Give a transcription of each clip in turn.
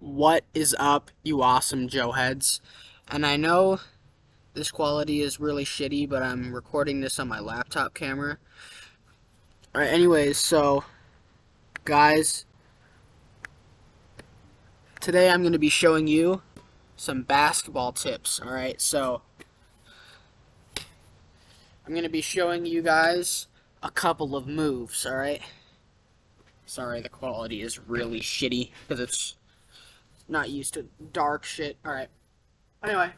What is up, you awesome Joe heads? And I know this quality is really shitty, but I'm recording this on my laptop camera. Alright, anyways, so, guys, today I'm going to be showing you some basketball tips, alright? So, I'm going to be showing you guys a couple of moves, alright? Sorry, the quality is really shitty, because it's not used to dark shit. Alright, anyway.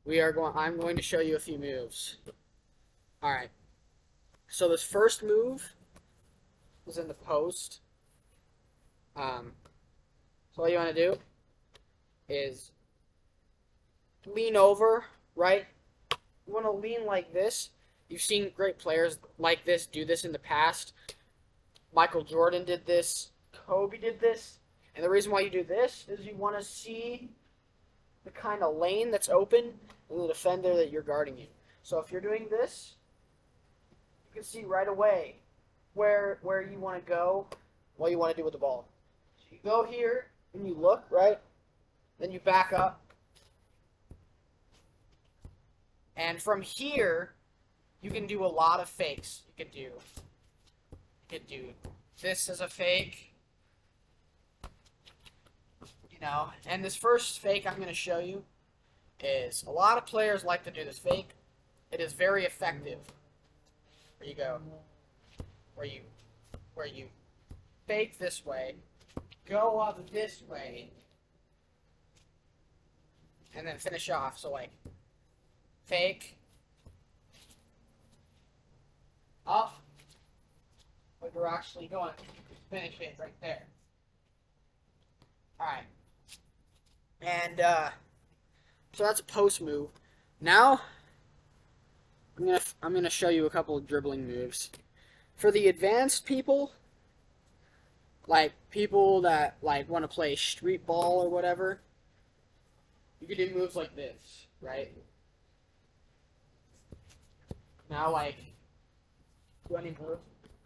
I'm going to show you a few moves. Alright. So this first move is in the post. So all you want to do is lean over, right? You want to lean like this. You've seen great players like this do this in the past. Michael Jordan did this. Kobe did this. And the reason why you do this is you want to see the kind of lane that's open and the defender that you're guarding you. So if you're doing this, you can see right away where you want to go, what you want to do with the ball. So you go here and you look, right? Then you back up. And from here, you can do a lot of fakes. You could do this as a fake. And this first fake I'm going to show you is a lot of players like to do this fake. It is very effective. Where you go, where you fake this way, go up this way, and then finish off. So like fake, up, but you're actually going to finish it right there. All right. And so that's a post move. Now I'm gonna show you a couple of dribbling moves. For the advanced people, like people that like want to play street ball or whatever, you can do moves like this, right? Now like do any move,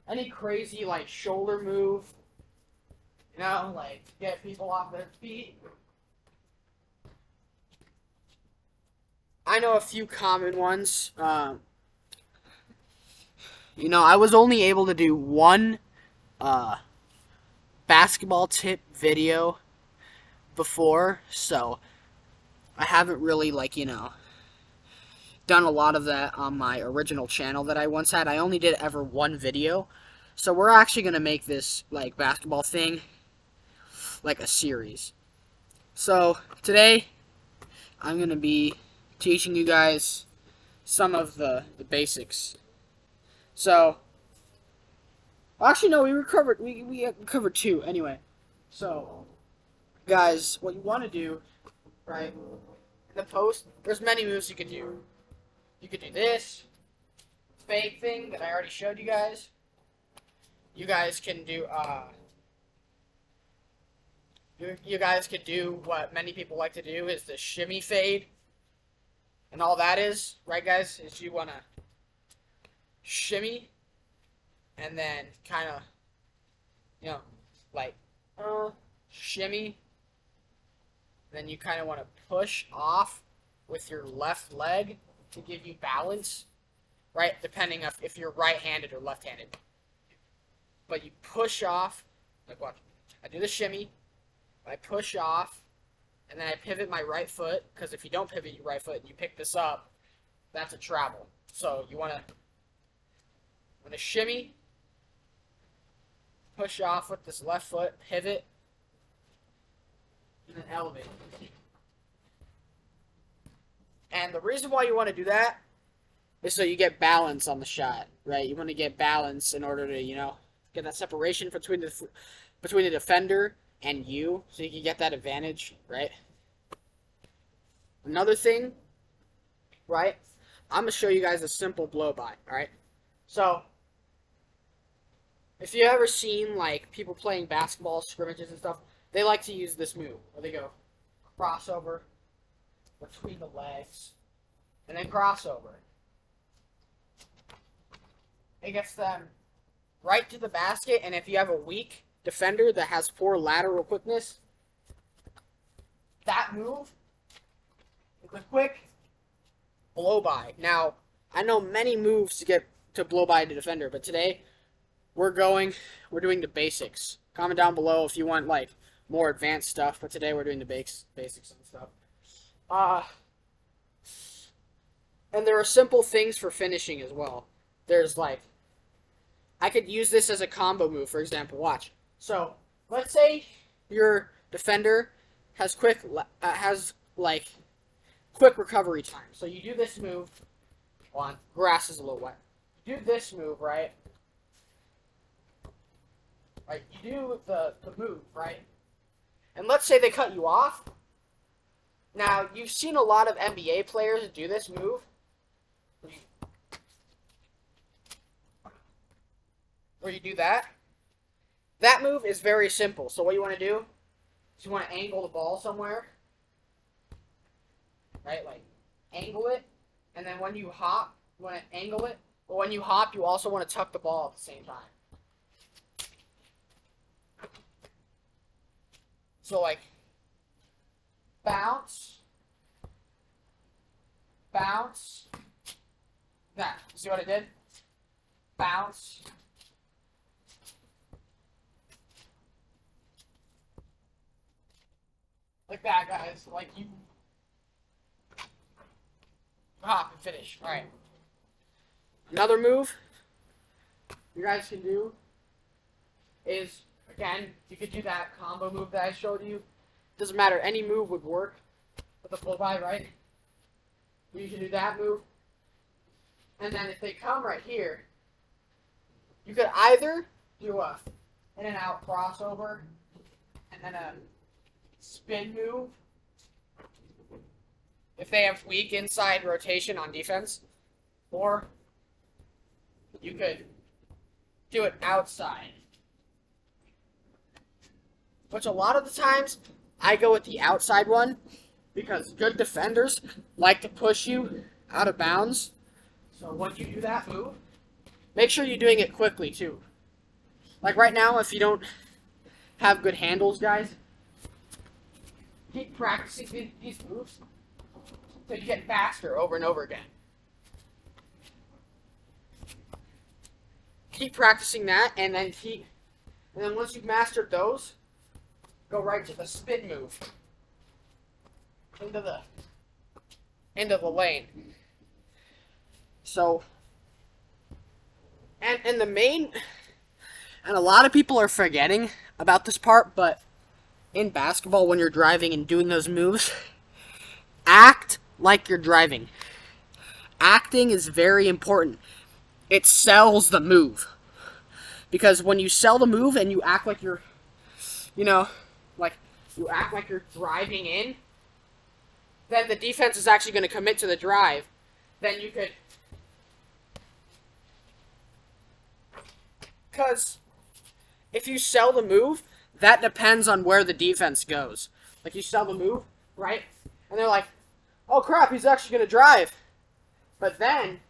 any crazy like shoulder move, like get people off their feet. I know a few common ones. I was only able to do one basketball tip video before, so I haven't really, done a lot of that on my original channel that I once had. I only did ever one video, so we're actually going to make this, basketball thing, like a series. So, today, I'm going to be teaching you guys some of the basics. So, actually no, we covered two anyway. So, guys, what you want to do, right? In the post, there's many moves you could do. You could do this fake thing that I already showed you guys. You guys can do you guys could do what many people like to do is the shimmy fade. And all that is, right guys, is you want to shimmy and then kind of, shimmy. Then you kind of want to push off with your left leg to give you balance, right? Depending if you're right-handed or left-handed. But you push off, like watch. I do the shimmy, I push off, and then I pivot my right foot, because if you don't pivot your right foot and you pick this up, that's a travel. So you want to shimmy, push off with this left foot, pivot, and then elevate. And the reason why you want to do that is so you get balance on the shot, right? You want to get balance in order to, get that separation between the defender and you, so you can get that advantage, right? Another thing, right? I'm gonna show you guys a simple blow by, alright? So, if you ever seen people playing basketball scrimmages and stuff, they like to use this move where they go crossover between the legs and then crossover. It gets them right to the basket, and if you have a weak defender that has poor lateral quickness, that move is a quick blow by. Now, I know many moves to get to blow by the defender, but today we're doing the basics. Comment down below if you want like more advanced stuff, but today we're doing the basics and stuff. And there are simple things for finishing as well. There's like, I could use this as a combo move, for example. Watch. So let's say your defender has quick recovery time. So you do this move. On grass is a little wet. You do this move, right? Right. You do the move, right? And let's say they cut you off. Now you've seen a lot of NBA players do this move. Where you do that. That move is very simple. So what you want to do is you want to angle the ball somewhere. Right? Like, angle it. And then when you hop, you want to angle it. But when you hop, you also want to tuck the ball at the same time. So, like, bounce. Bounce. That. You see what I did? Bounce. Like that, guys. Like you hop and finish. Alright. Another move you guys can do is, again, you could do that combo move that I showed you. Doesn't matter. Any move would work with the blow by, right? You can do that move. And then if they come right here, you could either do a in and out crossover and then a spin move if they have weak inside rotation on defense, or you could do it outside, which a lot of the times I go with the outside one because good defenders like to push you out of bounds. So when you do that move, make sure you're doing it quickly too. Like right now, if you don't have good handles, guys, keep practicing these moves so you get faster over and over again. Keep practicing that, and then once you've mastered those, go right to the spin move into the lane. So, and a lot of people are forgetting about this part, but in basketball, when you're driving and doing those moves, act like you're driving. Acting is very important. It sells the move. Because when you sell the move and you act like you're, like you act like you're driving in, then the defense is actually going to commit to the drive. Then you could, because if you sell the move, that depends on where the defense goes. Like, you sell the move, right? And they're like, oh crap, he's actually going to drive. But then,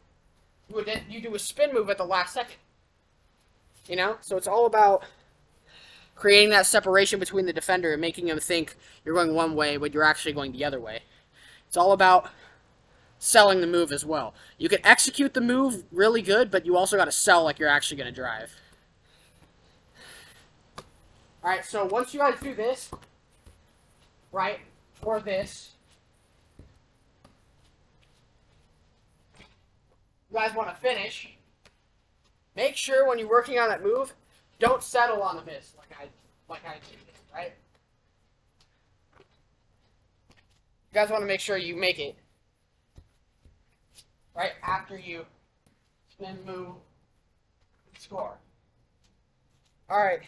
you do a spin move at the last second. So it's all about creating that separation between the defender and making him think you're going one way, but you're actually going the other way. It's all about selling the move as well. You can execute the move really good, but you also got to sell like you're actually going to drive. Alright, so once you guys do this, right, or this, you guys want to finish, make sure when you're working on that move, don't settle on the miss like I did, right? You guys want to make sure you make it right after you spin, move, score. Alright.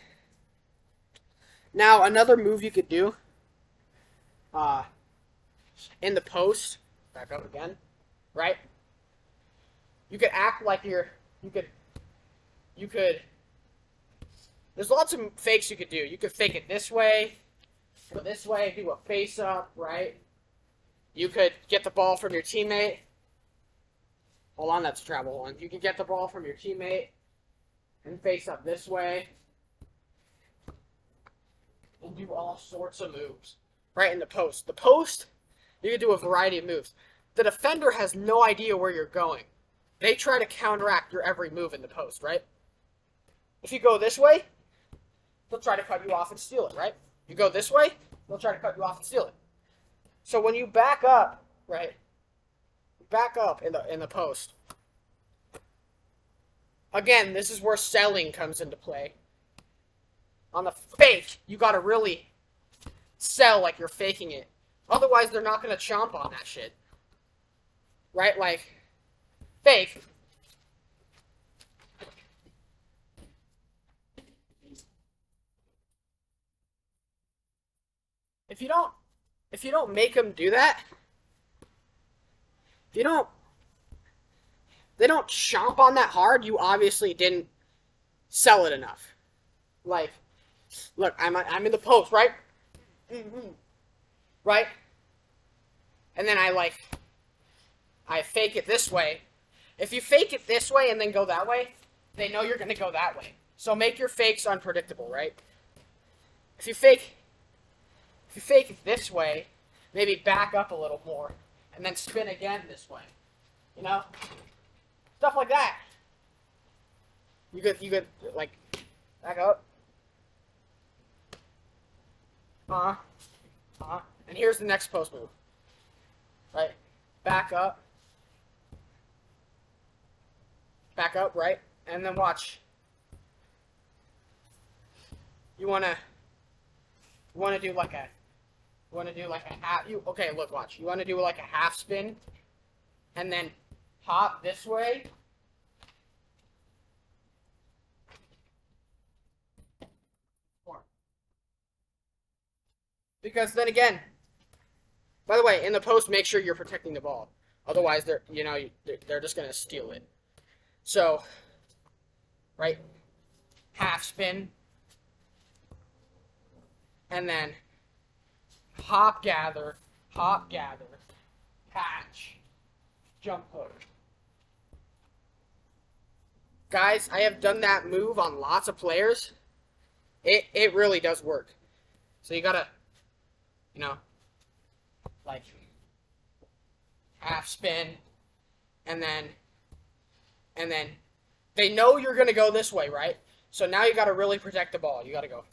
Now, another move you could do, in the post, back up again, right? You could act like you could, there's lots of fakes you could do. You could fake it this way, go this way, do a face up, right? You could get the ball from your teammate. Hold on, that's a travel one. You can get the ball from your teammate, and face up this way. And do all sorts of moves. Right in the post. The post, you can do a variety of moves. The defender has no idea where you're going. They try to counteract your every move in the post, right? If you go this way, they'll try to cut you off and steal it, right? You go this way, they'll try to cut you off and steal it. So when you back up, right? Back up in the post. Again, this is where selling comes into play. On the fake, you gotta really sell like you're faking it. Otherwise, they're not gonna chomp on that shit. Right? Like, fake. If you don't make them do that, if you don't, they don't chomp on that hard, you obviously didn't sell it enough. Like, look, I'm in the post, right? Right? And then I fake it this way. If you fake it this way and then go that way, they know you're going to go that way. So make your fakes unpredictable, right? If you fake it this way, maybe back up a little more, and then spin again this way. You know? Stuff like that. You could like, back up. And here's the next post move. Right? Back up. Back up, right? And then watch. You wanna do like a half, okay, look, watch. You wanna do like a half spin, and then hop this way. Because then again, by the way, in the post, make sure you're protecting the ball. Otherwise, they're just gonna steal it. So, right, half spin, and then hop gather, catch, jump hook. Guys, I have done that move on lots of players. It really does work. So you gotta, you know, like half spin, and then they know you're gonna go this way, right? So now you gotta really protect the ball. You gotta go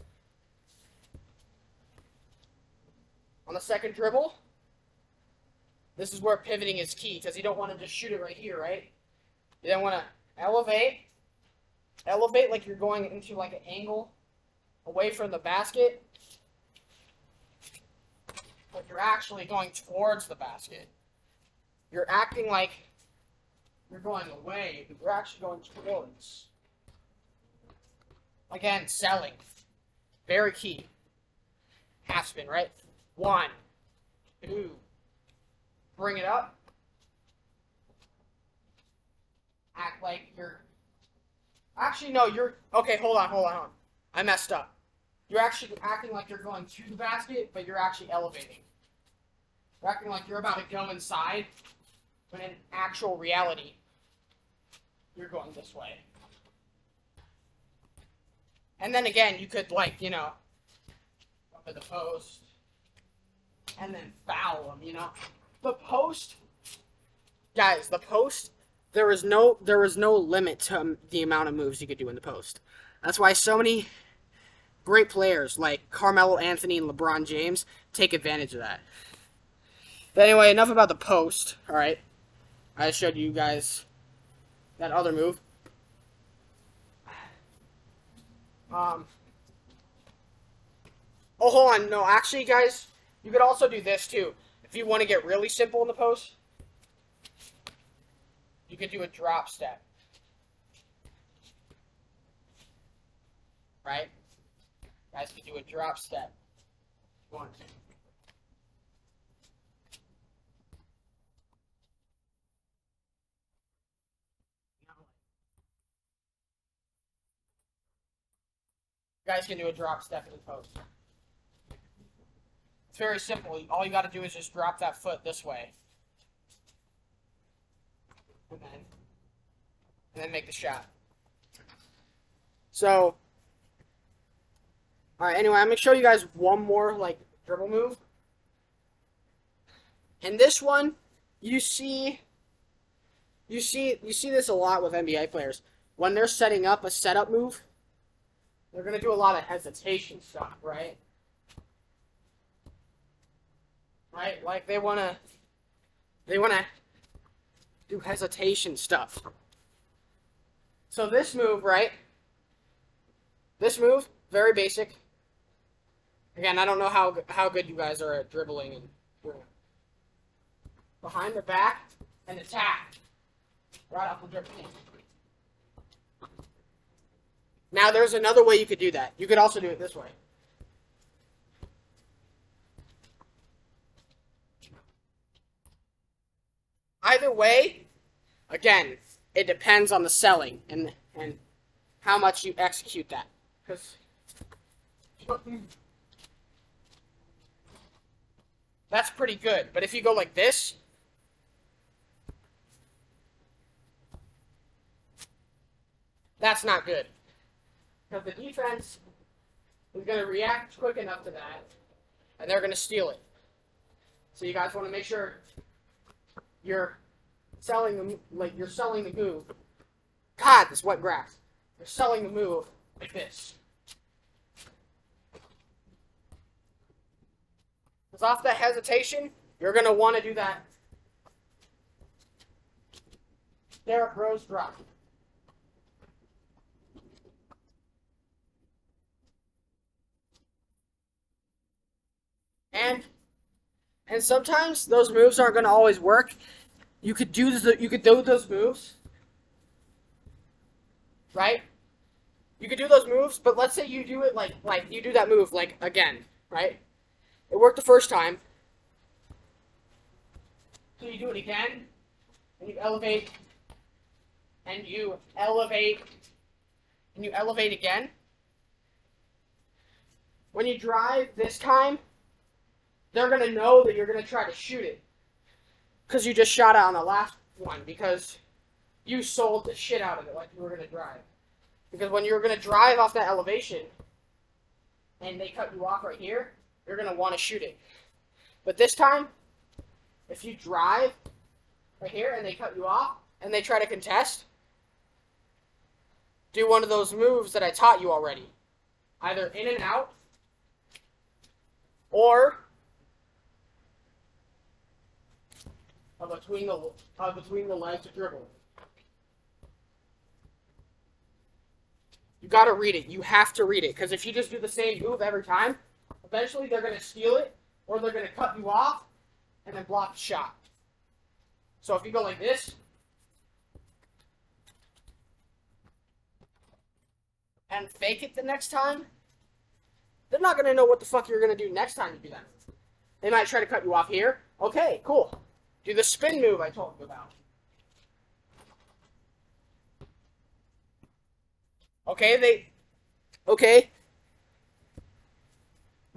on the second dribble. This is where pivoting is key, because you don't want to just shoot it right here, right? You don't want to elevate like you're going into like an angle away from the basket, but you're actually going towards the basket. You're acting like you're going away, but you're actually going towards. Again, selling. Very key. Half spin, right? 1, 2. Bring it up. Act like you're... Actually, no, you're... Okay, hold on. I messed up. You're actually acting like you're going to the basket, but you're actually elevating. You're acting like you're about to go inside, but in actual reality, you're going this way. And then again, you could, like, you know, up at the post, and then foul them, you know. The post, guys, the post, there was no limit to the amount of moves you could do in the post. That's why so many great players like Carmelo Anthony and LeBron James take advantage of that. But anyway, enough about the post, alright? I showed you guys that other move. Oh, hold on. No, actually, guys, you could also do this, too. If you want to get really simple in the post, you could do a drop step. Right? Guys could do a drop step. 1, 2. You guys can do a drop step in the post. It's very simple. All you got to do is just drop that foot this way. And then make the shot. So, all right. Anyway, I'm gonna show you guys one more like dribble move. And this one, you see this a lot with NBA players. When they're setting up a setup move, they're gonna do a lot of hesitation stuff, right? Right? Like they wanna do hesitation stuff. So this move, right? This move, very basic. Again, I don't know how good you guys are at dribbling and behind the back and attack. Right off the dribble. Now there's another way you could do that. You could also do it this way. Either way, again, it depends on the selling and how much you execute that. Because that's pretty good. But if you go like this, that's not good. Because the defense is going to react quick enough to that, and they're going to steal it. So you guys want to make sure you're selling the move. God, this wet grass. You're selling the move like this. Because off that hesitation, you're going to want to do that Derrick Rose drop. And sometimes those moves aren't going to always work. You could do those moves, right? You could do those moves, but let's say you do it like you do that move like again, right? It worked the first time. So you do it again, and you elevate, and you elevate, and you elevate again. When you drive this time, they're going to know that you're going to try to shoot it. Because you just shot it on the last one. Because you sold the shit out of it like you were going to drive. Because when you're going to drive off that elevation, and they cut you off right here, you're going to want to shoot it. But this time, if you drive right here and they cut you off, and they try to contest, do one of those moves that I taught you already. Either in and out, or between the legs to dribble. You gotta read it. You have to read it. Because if you just do the same move every time, eventually they're gonna steal it, or they're gonna cut you off, and then block the shot. So if you go like this, and fake it the next time, they're not gonna know what the fuck you're gonna do next time you do that. They might try to cut you off here. Okay, cool. Do the spin move I told you about. Okay, they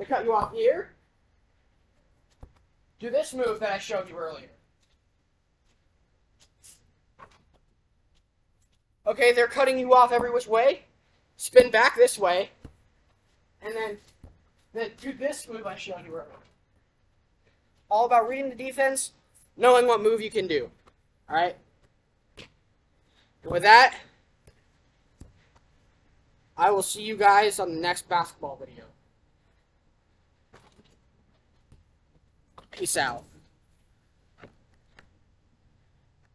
cut you off here. Do this move that I showed you earlier. Okay, they're cutting you off every which way. Spin back this way. And then do this move I showed you earlier. All about reading the defense, knowing what move you can do. Alright? And with that, I will see you guys on the next basketball video. Peace out.